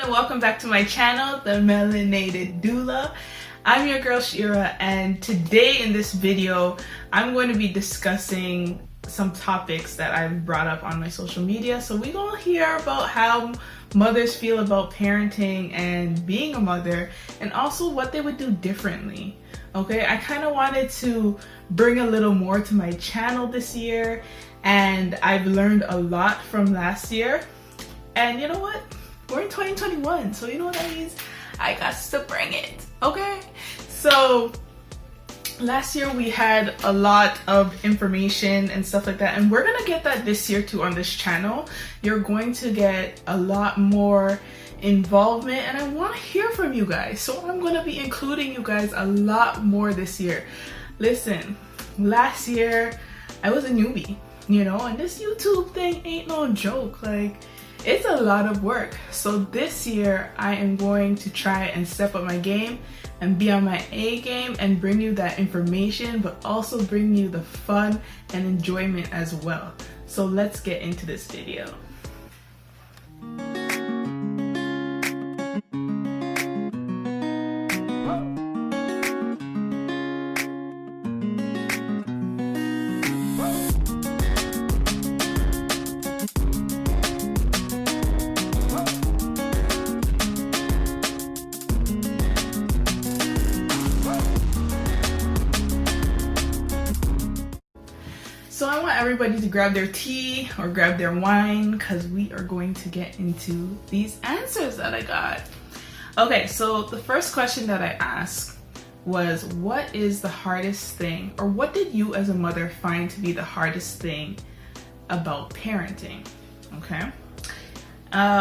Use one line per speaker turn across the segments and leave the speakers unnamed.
and welcome back to my channel, The Melanated Doula. I'm your girl Shira, and today in this video I'm going to be discussing some topics that I've brought up on my social media. So we're going to hear about how mothers feel about parenting and being a mother, and also what they would do differently. Okay, I kind of wanted to bring a little more to my channel this year, and I've learned a lot from last year. And you know what? We're in 2021, so you know what that means? I got to bring it, okay? So last year we had a lot of information and stuff like that, and we're gonna get that this year too on this channel. You're going to get a lot more involvement, and I want to hear from you guys, so I'm going to be including you guys a lot more this year. Listen, last year I was a newbie, you know, and this YouTube thing ain't no joke. Like, it's a lot of work. So this year I am going to try and step up my game and be on my A game and bring you that information, but also bring you the fun and enjoyment as well. So let's get into this video. So I want everybody to grab their tea or grab their wine, because we are going to get into these answers that I got. Okay, so the first question that I asked was, what is the hardest thing, or what did you as a mother find to be the hardest thing about parenting? Okay.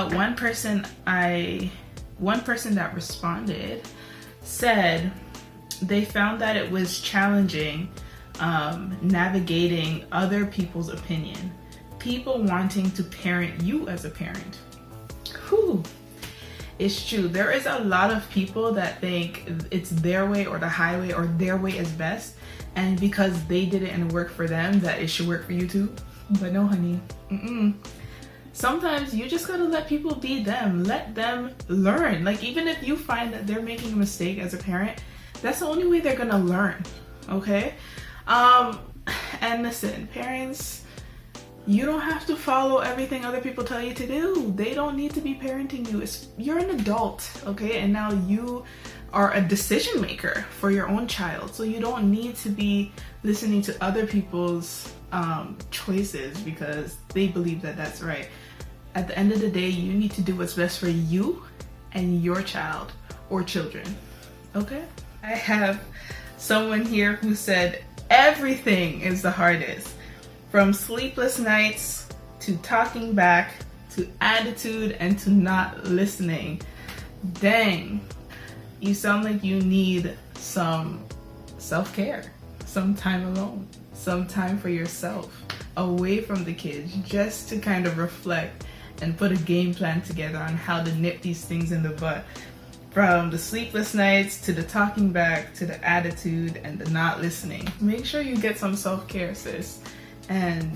One person that responded said they found that it was challenging navigating other people's opinion, people wanting to parent you as a parent. Whew. It's true. There is a lot of people that think it's their way or the highway, or their way is best, and because they did it and it worked for them, that it should work for you too. But no, honey. Sometimes you just gotta let people be them. Let them learn. Like, even if you find that they're making a mistake as a parent, that's the only way they're gonna learn. Okay? And listen, parents, you don't have to follow everything other people tell you to do. They don't need to be parenting you. You're an adult, okay? And now you are a decision maker for your own child. So you don't need to be listening to other people's choices because they believe that that's right. At the end of the day, you need to do what's best for you and your child or children, okay? I have someone here who said, everything is the hardest, from sleepless nights to talking back to attitude and to not listening. Dang, you sound like you need some self-care, some time alone, some time for yourself, away from the kids, just to kind of reflect and put a game plan together on how to nip these things in the bud. From the sleepless nights to the talking back to the attitude and the not listening. Make sure you get some self-care, sis, and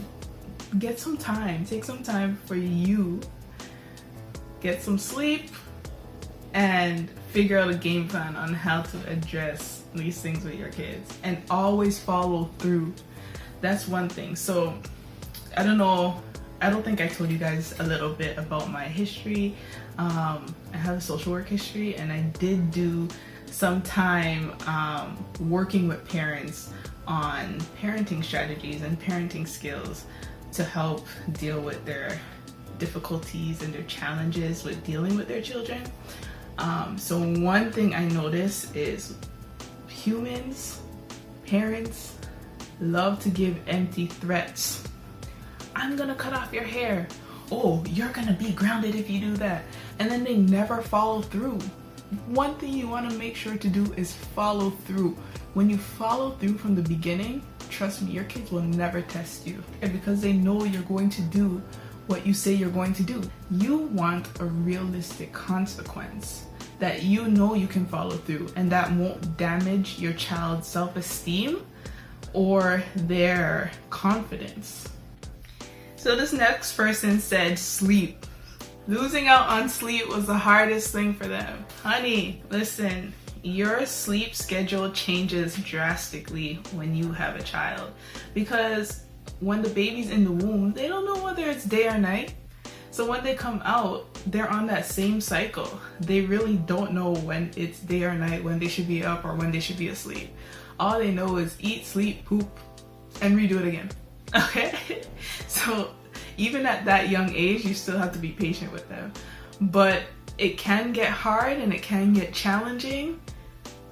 get some time. Take some time for you. Get some sleep and figure out a game plan on how to address these things with your kids. And always follow through. That's one thing. So, I don't think I told you guys a little bit about my history. I have a social work history, and I did do some time working with parents on parenting strategies and parenting skills to help deal with their difficulties and their challenges with dealing with their children. So one thing I notice is humans, parents, love to give empty threats. I'm gonna cut off your hair. Oh, you're gonna be grounded if you do that. And then they never follow through. One thing you wanna make sure to do is follow through. When you follow through from the beginning, trust me, your kids will never test you. And because they know you're going to do what you say you're going to do. You want a realistic consequence that you know you can follow through, and that won't damage your child's self-esteem or their confidence. So this next person said sleep. Losing out on sleep was the hardest thing for them. Honey, listen, your sleep schedule changes drastically when you have a child, because when the baby's in the womb, they don't know whether it's day or night. So when they come out, they're on that same cycle. They really don't know when it's day or night, when they should be up or when they should be asleep. All they know is eat, sleep, poop, and redo it again. Okay? So even at that young age, you still have to be patient with them. But it can get hard and it can get challenging.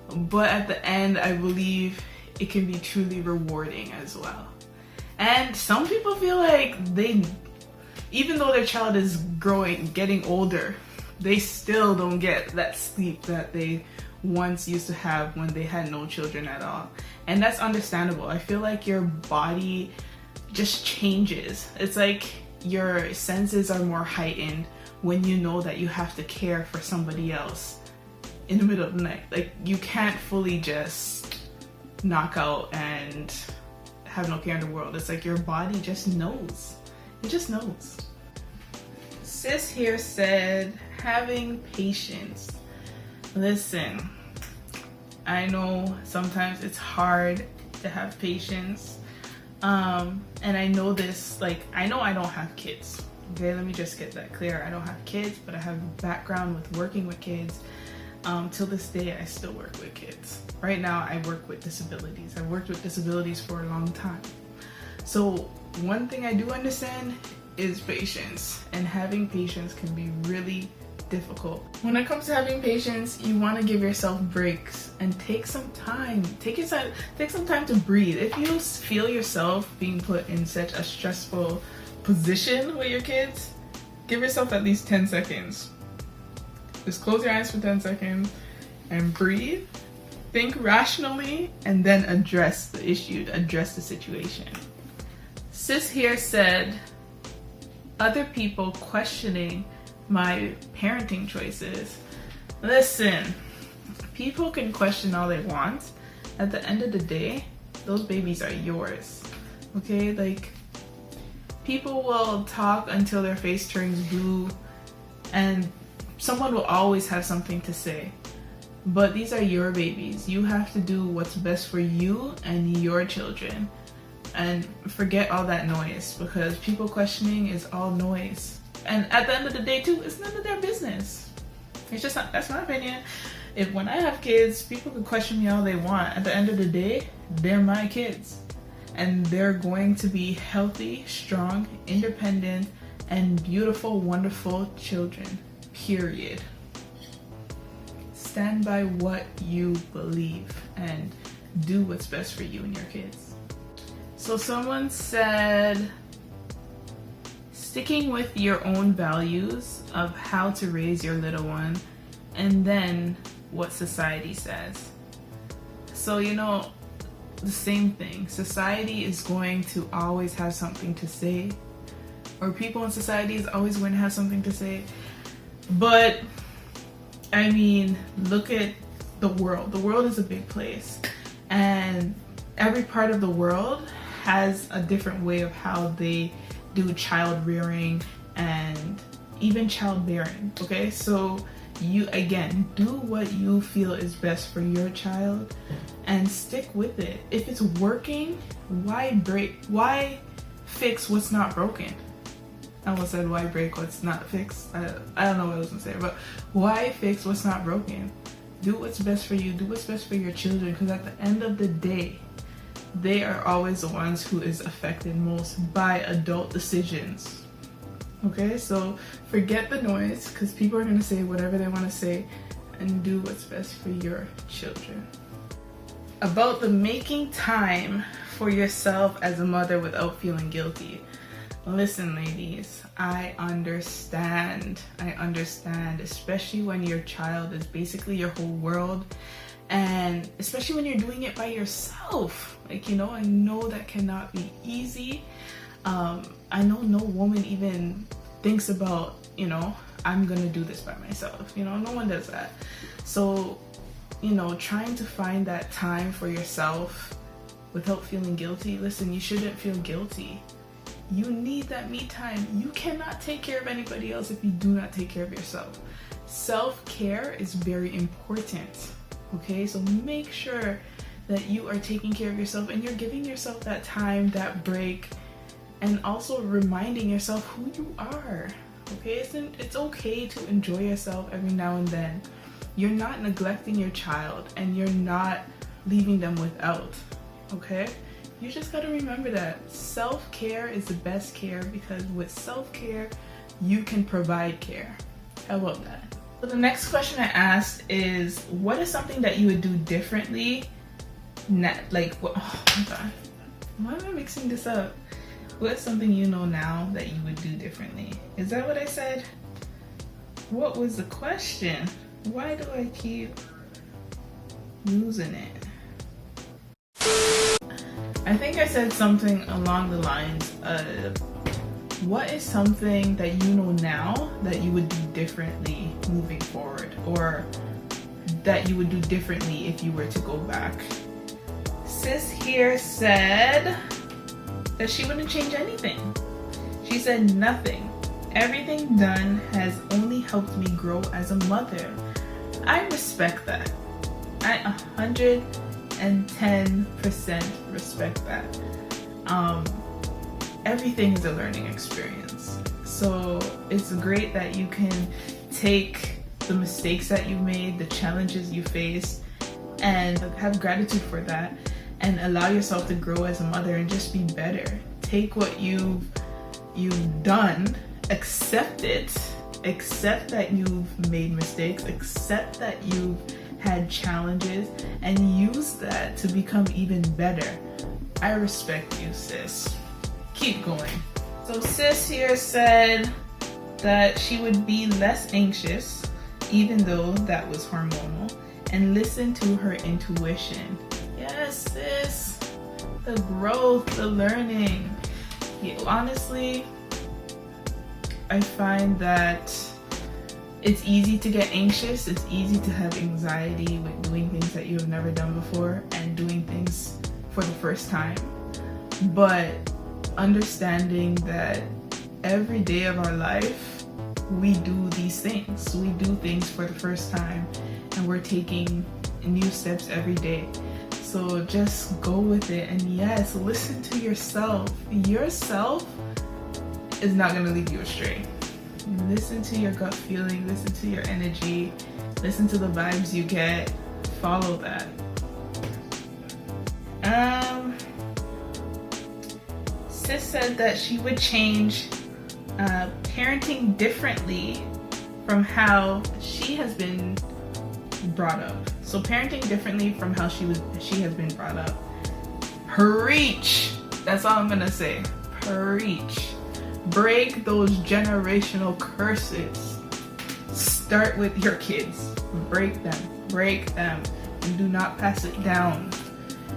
But at the end, I believe it can be truly rewarding as well. And some people feel like even though their child is growing, getting older, they still don't get that sleep that they once used to have when they had no children at all. And that's understandable. I feel like your body just changes. It's like your senses are more heightened when you know that you have to care for somebody else in the middle of the night. Like, you can't fully just knock out and have no care in the world. It's like your body just knows. It just knows. Sis here said, having patience. Listen, I know sometimes it's hard to have patience. And I know this, like, I know I don't have kids. Okay, let me just get that clear. I don't have kids, but I have a background with working with kids. Till this day, I still work with kids. Right now, I work with disabilities. I've worked with disabilities for a long time. So one thing I do understand is patience, and having patience can be really difficult. When it comes to having patience, you want to give yourself breaks and take some time. Take some time to breathe. If you feel yourself being put in such a stressful position with your kids, give yourself at least 10 seconds. Just close your eyes for 10 seconds and breathe. Think rationally and then address the issue, address the situation. Sis here said, other people questioning my parenting choices. Listen, people can question all they want. At the end of the day, those babies are yours. Okay? Like, people will talk until their face turns blue, and someone will always have something to say. But these are your babies. You have to do what's best for you and your children. And forget all that noise, because people questioning is all noise. And at the end of the day too, it's none of their business. It's just not, that's my opinion. If when I have kids, people can question me all they want. At the end of the day, they're my kids. And they're going to be healthy, strong, independent, and beautiful, wonderful children. Period. Stand by what you believe and do what's best for you and your kids. So someone said, sticking with your own values of how to raise your little one, and then what society says. So, you know, the same thing. Society is going to always have something to say, or people in society is always going to have something to say. But I mean, look at the world. The world is a big place, and every part of the world has a different way of how they do child rearing and even childbearing. Okay, so you, again, do what you feel is best for your child and stick with it. If it's working, why fix what's not broken? I almost said why break what's not fixed. I don't know what I was gonna say, but why fix what's not broken? Do what's best for you. Do what's best for your children, because at the end of the day, they are always the ones who is affected most by adult decisions. Okay, so forget the noise, because people are going to say whatever they want to say, and do what's best for your children. About the making time for yourself as a mother without feeling guilty. Listen, ladies, I understand, especially when your child is basically your whole world, and especially when you're doing it by yourself. Like, you know, I know that cannot be easy. I know no woman even thinks about, you know, I'm gonna do this by myself. You know, no one does that. So, you know, trying to find that time for yourself without feeling guilty. Listen, you shouldn't feel guilty. You need that me time. You cannot take care of anybody else if you do not take care of yourself. Self-care is very important, okay? So make sure that you are taking care of yourself and you're giving yourself that time, that break, and also reminding yourself who you are, okay? It's okay to enjoy yourself every now and then. You're not neglecting your child and you're not leaving them without, okay? You just gotta remember that self-care is the best care, because with self-care, you can provide care. How about that? So the next question I asked is, what is something that you would do differently? Oh my God, why am I mixing this up? What's something you know now that you would do differently? Is that what I said? What was the question? Why do I keep losing it? I think I said something along the lines of, what is something that you know now that you would do differently moving forward, or that you would do differently if you were to go back? Sis here said that she wouldn't change anything. She said nothing. Everything done has only helped me grow as a mother. I respect that. I 110% respect that. Everything is a learning experience. So it's great that you can take the mistakes that you made, the challenges you faced, and have gratitude for that, and allow yourself to grow as a mother and just be better. Take what you've done, accept it, accept that you've made mistakes, accept that you've had challenges, and use that to become even better. I respect you, sis. Keep going. So sis here said that she would be less anxious, even though that was hormonal, and listen to her intuition. Yes, sis. The growth, the learning. Honestly, I find that it's easy to get anxious. It's easy to have anxiety with doing things that you have never done before and doing things for the first time. But understanding that every day of our life, we do these things. We do things for the first time, and we're taking new steps every day. So just go with it, and yes, listen to yourself. Yourself is not going to lead you astray. Listen to your gut feeling, listen to your energy, listen to the vibes you get, follow that. Sis said that she would change parenting differently from how she has been brought up. So parenting differently from how she has been brought up. Preach! That's all I'm gonna say. Preach. Break those generational curses. Start with your kids. Break them, and do not pass it down.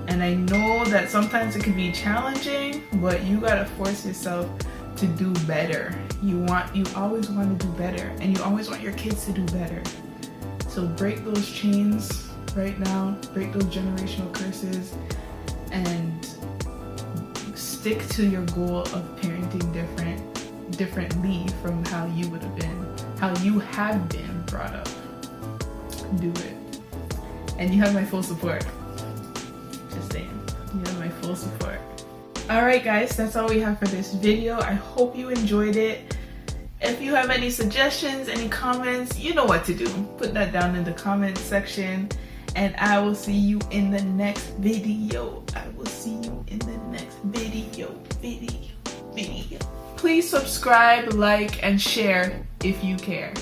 And I know that sometimes it can be challenging, but you gotta force yourself to do better. You always want to do better, and you always want your kids to do better. So break those chains right now, break those generational curses, and stick to your goal of parenting differently from how you would have been, how you have been brought up. Do it. And you have my full support. Just saying, you have my full support. Alright guys, that's all we have for this video. I hope you enjoyed it. If you have any suggestions, any comments, you know what to do. Put that down in the comment section, and I will see you in the next video. I will see you in the next video. Please subscribe, like, and share if you care.